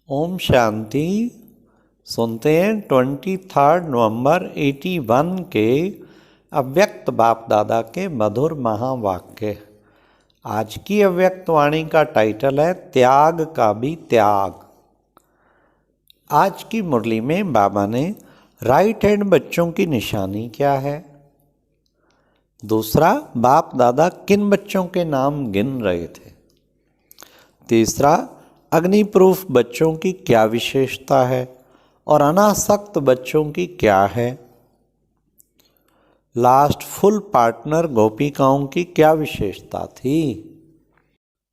ओम शांति। सुनते हैं 23 नवंबर 81 के अव्यक्त बाप दादा के मधुर महावाक्य। आज की अव्यक्त वाणी का टाइटल है त्याग का भी त्याग। आज की मुरली में बाबा ने राइट हैंड बच्चों की निशानी क्या है, दूसरा बाप दादा किन बच्चों के नाम गिन रहे थे, तीसरा अग्नि प्रूफ बच्चों की क्या विशेषता है और अनासक्त बच्चों की क्या है, लास्ट फुल पार्टनर गोपिकाओं की क्या विशेषता थी।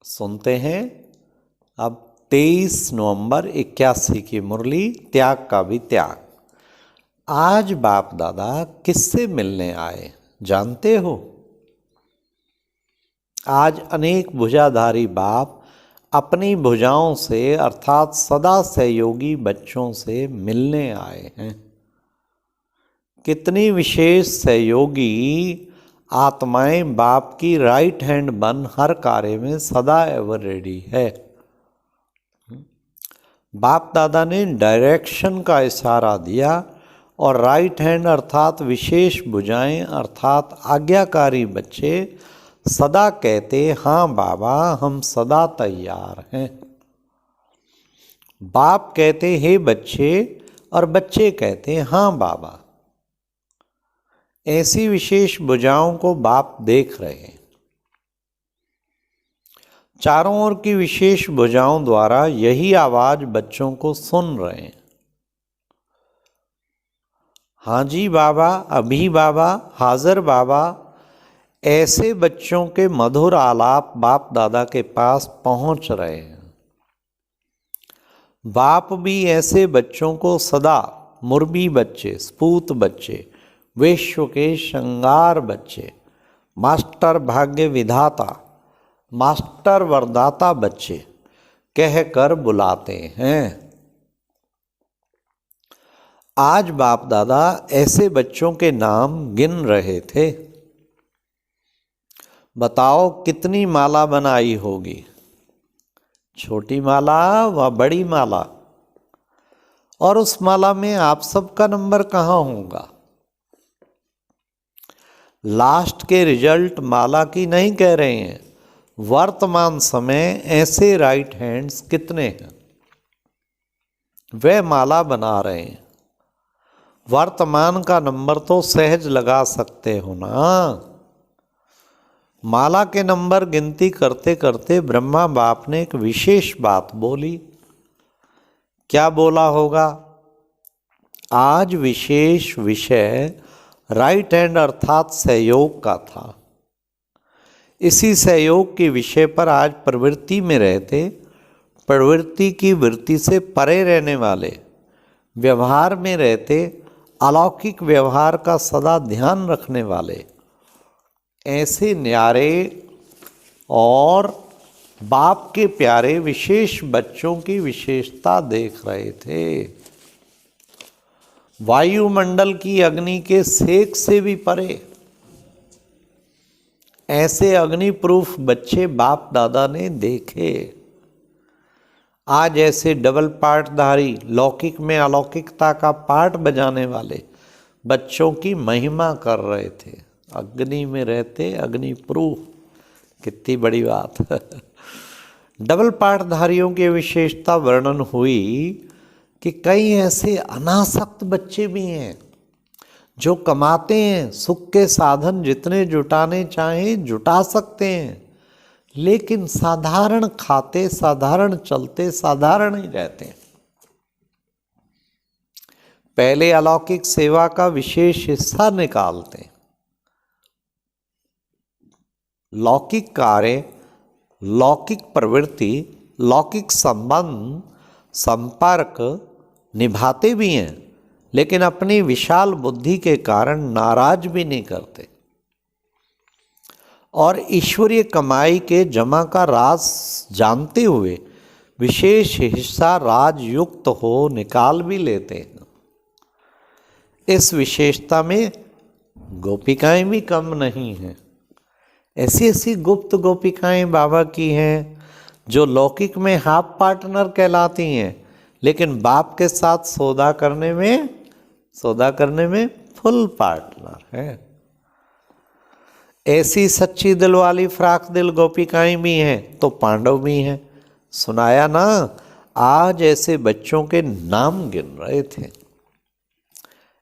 सुनते हैं अब 23 नवंबर 81 की मुरली त्याग का भी त्याग। आज बाप दादा किससे मिलने आए जानते हो? आज अनेक भुजाधारी बाप अपनी भुजाओं से अर्थात सदा सहयोगी बच्चों से मिलने आए हैं। कितनी विशेष सहयोगी आत्माएं बाप की राइट हैंड बन हर कार्य में सदा एवर रेडी है। बाप दादा ने डायरेक्शन का इशारा दिया और राइट हैंड अर्थात विशेष भुजाएं अर्थात आज्ञाकारी बच्चे सदा कहते हाँ बाबा हम सदा तैयार हैं। बाप कहते हे बच्चे और बच्चे कहते हाँ बाबा। ऐसी विशेष भुजाओं को बाप देख रहे हैं। चारों ओर की विशेष भुजाओं द्वारा यही आवाज बच्चों को सुन रहे हैं। हाँ जी बाबा, अभी बाबा, हाजिर बाबा। ऐसे बच्चों के मधुर आलाप बाप दादा के पास पहुंच रहे हैं। बाप भी ऐसे बच्चों को सदा मुरबी बच्चे, स्पूत बच्चे, विश्व के श्रृंगार बच्चे, मास्टर भाग्य विधाता, मास्टर वरदाता बच्चे कहकर बुलाते हैं। आज बाप दादा ऐसे बच्चों के नाम गिन रहे थे। बताओ कितनी माला बनाई होगी, छोटी माला व बड़ी माला, और उस माला में आप सबका नंबर कहाँ होगा? लास्ट के रिजल्ट माला की नहीं कह रहे हैं, वर्तमान समय ऐसे राइट हैंड्स कितने हैं वे माला बना रहे हैं। वर्तमान का नंबर तो सहज लगा सकते हो ना। माला के नंबर गिनती करते करते ब्रह्मा बाप ने एक विशेष बात बोली। क्या बोला होगा? आज विशेष विषय राइट हैंड अर्थात सहयोग का था। इसी सहयोग के विषय पर आज प्रवृत्ति में रहते, प्रवृत्ति की वृत्ति से परे रहने वाले, व्यवहार में रहते अलौकिक व्यवहार का सदा ध्यान रखने वाले ऐसे न्यारे और बाप के प्यारे विशेष बच्चों की विशेषता देख रहे थे। वायुमंडल की अग्नि के सेक से भी परे ऐसे अग्नि प्रूफ बच्चे बाप दादा ने देखे। आज ऐसे डबल पार्टधारी लौकिक में अलौकिकता का पार्ट बजाने वाले बच्चों की महिमा कर रहे थे। अग्नि में रहते अग्नि प्रूफ, कितनी बड़ी बात। डबल पाठधारियों की विशेषता वर्णन हुई कि कई ऐसे अनासक्त बच्चे भी हैं जो कमाते हैं, सुख के साधन जितने जुटाने चाहें जुटा सकते हैं, लेकिन साधारण खाते, साधारण चलते, साधारण ही रहते हैं। पहले अलौकिक सेवा का विशेष हिस्सा निकालते हैं। लौकिक कार्य, लौकिक प्रवृत्ति, लौकिक संबंध, संपर्क निभाते भी हैं, लेकिन अपनी विशाल बुद्धि के कारण नाराज भी नहीं करते और ईश्वरीय कमाई के जमा का राज जानते हुए विशेष हिस्सा राजयुक्त हो निकाल भी लेते हैं। इस विशेषता में गोपिकाएं भी कम नहीं हैं। ऐसी ऐसी गुप्त गोपिकाएं बाबा की हैं जो लौकिक में हाफ पार्टनर कहलाती हैं, लेकिन बाप के साथ सौदा करने में फुल पार्टनर है। ऐसी सच्ची दिल वाली फ्राक दिल गोपिकाएं भी हैं तो पांडव भी हैं। सुनाया ना, आज ऐसे बच्चों के नाम गिन रहे थे।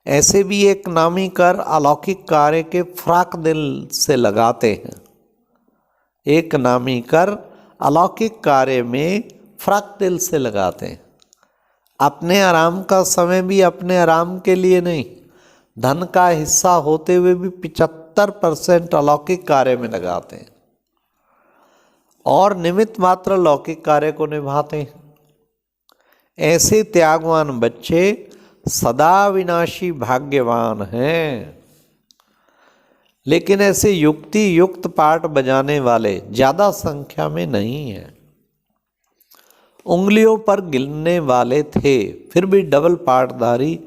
ऐसे भी एक नामी कर अलौकिक कार्य के फ्राक दिल से लगाते हैं। एक नामी कर अलौकिक कार्य में फ्राक दिल से लगाते हैं। अपने आराम का समय भी अपने आराम के लिए नहीं, धन का हिस्सा होते हुए भी 75% अलौकिक कार्य में लगाते हैं और निमित्त मात्र लौकिक कार्य को निभाते हैं। ऐसे त्यागवान बच्चे सदा विनाशी भाग्यवान हैं। लेकिन ऐसे युक्ति युक्त पाठ बजाने वाले ज्यादा संख्या में नहीं हैं। उंगलियों पर गिनने वाले थे, फिर भी डबल पाठधारी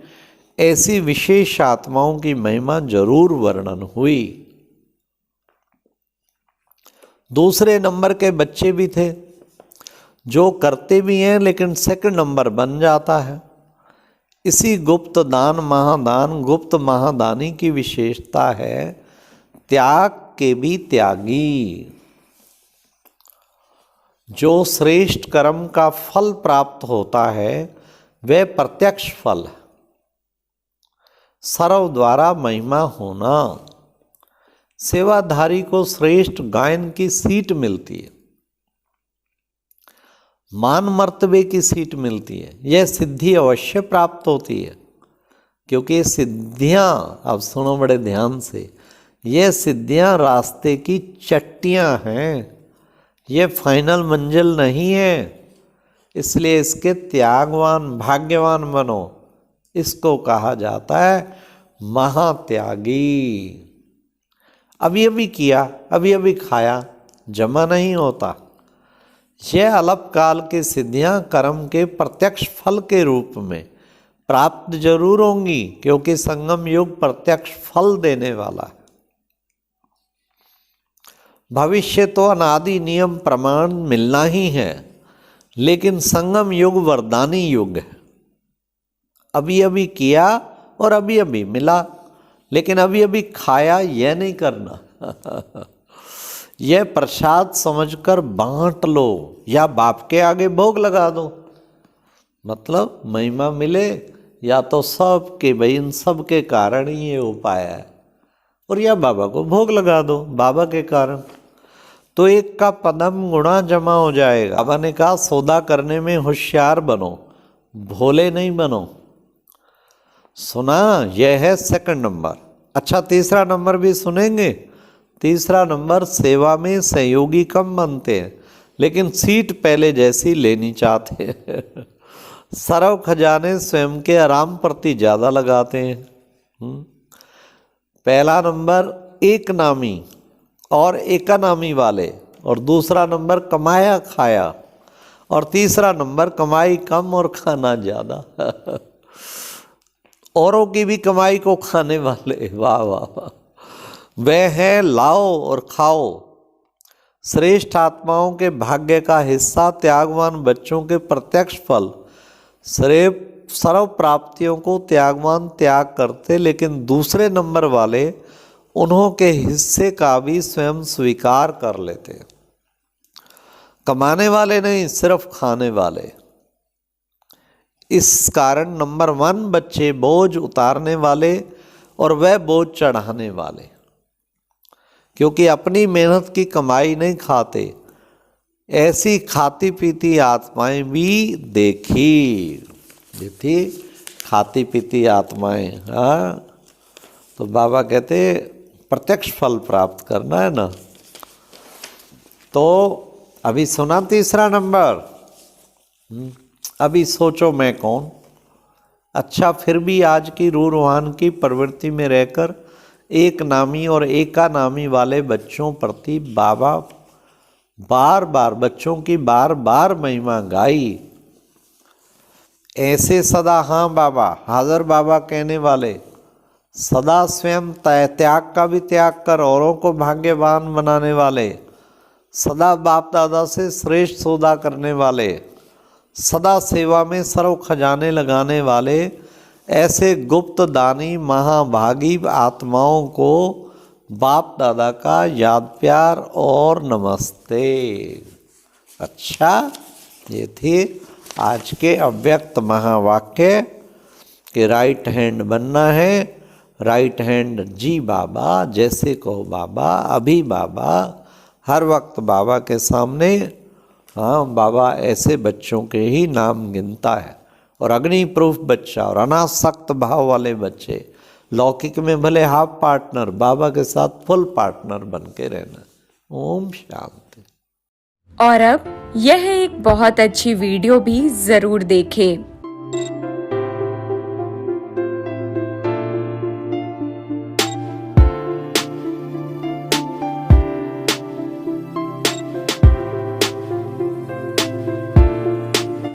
ऐसी विशेष आत्माओं की महिमा जरूर वर्णन हुई। दूसरे नंबर के बच्चे भी थे जो करते भी हैं लेकिन सेकंड नंबर बन जाता है। इसी गुप्त दान महादान गुप्त महादानी की विशेषता है। त्याग के भी त्यागी। जो श्रेष्ठ कर्म का फल प्राप्त होता है वह प्रत्यक्ष फल है। सर्व द्वारा महिमा होना। सेवाधारी को श्रेष्ठ गायन की सीट मिलती है, मान मर्तबे की सीट मिलती है। यह सिद्धि अवश्य प्राप्त होती है, क्योंकि ये सिद्धियां, अब सुनो बड़े ध्यान से, ये सिद्धियां रास्ते की चट्टियां हैं, ये फाइनल मंजिल नहीं है। इसलिए इसके त्यागवान भाग्यवान बनो। इसको कहा जाता है महात्यागी। अभी अभी किया, अभी अभी खाया, जमा नहीं होता। यह अल्पकाल की सिद्धियां कर्म के प्रत्यक्ष फल के रूप में प्राप्त जरूर होंगी, क्योंकि संगम युग प्रत्यक्ष फल देने वाला है। भविष्य तो अनादि नियम प्रमाण मिलना ही है, लेकिन संगम युग वरदानी युग है। अभी अभी किया और अभी अभी मिला, लेकिन अभी अभी खाया यह नहीं करना। यह प्रसाद समझकर बांट लो या बाप के आगे भोग लगा दो। मतलब महिमा मिले या तो सब के, भाई इन सब के कारण ही ये उपाय है, और या बाबा को भोग लगा दो बाबा के कारण, तो एक का पदम गुणा जमा हो जाएगा। बाबा ने कहा सौदा करने में होशियार बनो, भोले नहीं बनो। सुना, यह है सेकंड नंबर। अच्छा, तीसरा नंबर भी सुनेंगे। तीसरा नंबर, सेवा में सहयोगी कम बनते हैं लेकिन सीट पहले जैसी लेनी चाहते हैं। सर्व खजाने स्वयं के आराम प्रति ज़्यादा लगाते हैं। पहला नंबर एक नामी और एकानामी वाले, और दूसरा नंबर कमाया खाया, और तीसरा नंबर कमाई कम और खाना ज़्यादा। औरों की भी कमाई को खाने वाले। वाह वाह वाह। वह है लाओ और खाओ। श्रेष्ठ आत्माओं के भाग्य का हिस्सा त्यागवान बच्चों के प्रत्यक्ष फल। सर्व प्राप्तियों को त्यागवान त्याग करते, लेकिन दूसरे नंबर वाले उन्हों के हिस्से का भी स्वयं स्वीकार कर लेते। कमाने वाले नहीं, सिर्फ खाने वाले। इस कारण नंबर 1 बच्चे बोझ उतारने वाले और वह बोझ चढ़ाने वाले, क्योंकि अपनी मेहनत की कमाई नहीं खाते। ऐसी खाती पीती आत्माएं भी देखी थी, खाती पीती आत्माएं। हाँ, तो बाबा कहते प्रत्यक्ष फल प्राप्त करना है ना। तो अभी सुना तीसरा नंबर। अभी सोचो मैं कौन। अच्छा, फिर भी आज की रूह रूहान की प्रवृत्ति में रहकर एक नामी और एका नामी वाले बच्चों प्रति बाबा बार बार बच्चों की बार बार महिमा गाई। ऐसे सदा हाँ बाबा, हाजिर बाबा कहने वाले, सदा स्वयं त्याग का भी त्याग कर औरों को भाग्यवान बनाने वाले, सदा बाप दादा से श्रेष्ठ सौदा करने वाले, सदा सेवा में सर्व खजाने लगाने वाले ऐसे गुप्त दानी महाभागी आत्माओं को बाप दादा का याद प्यार और नमस्ते। अच्छा, ये थी आज के अव्यक्त महावाक्य कि राइट हैंड बनना है। राइट हैंड जी बाबा, जैसे कहो बाबा, अभी बाबा, हर वक्त बाबा के सामने। हाँ, बाबा ऐसे बच्चों के ही नाम गिनता है। और अग्नि प्रूफ बच्चा और अनासक्त भाव वाले बच्चे लौकिक में भले हाफ पार्टनर, बाबा के साथ फुल पार्टनर बन के रहना। ओम शांति। और अब यह एक बहुत अच्छी वीडियो भी जरूर देखें।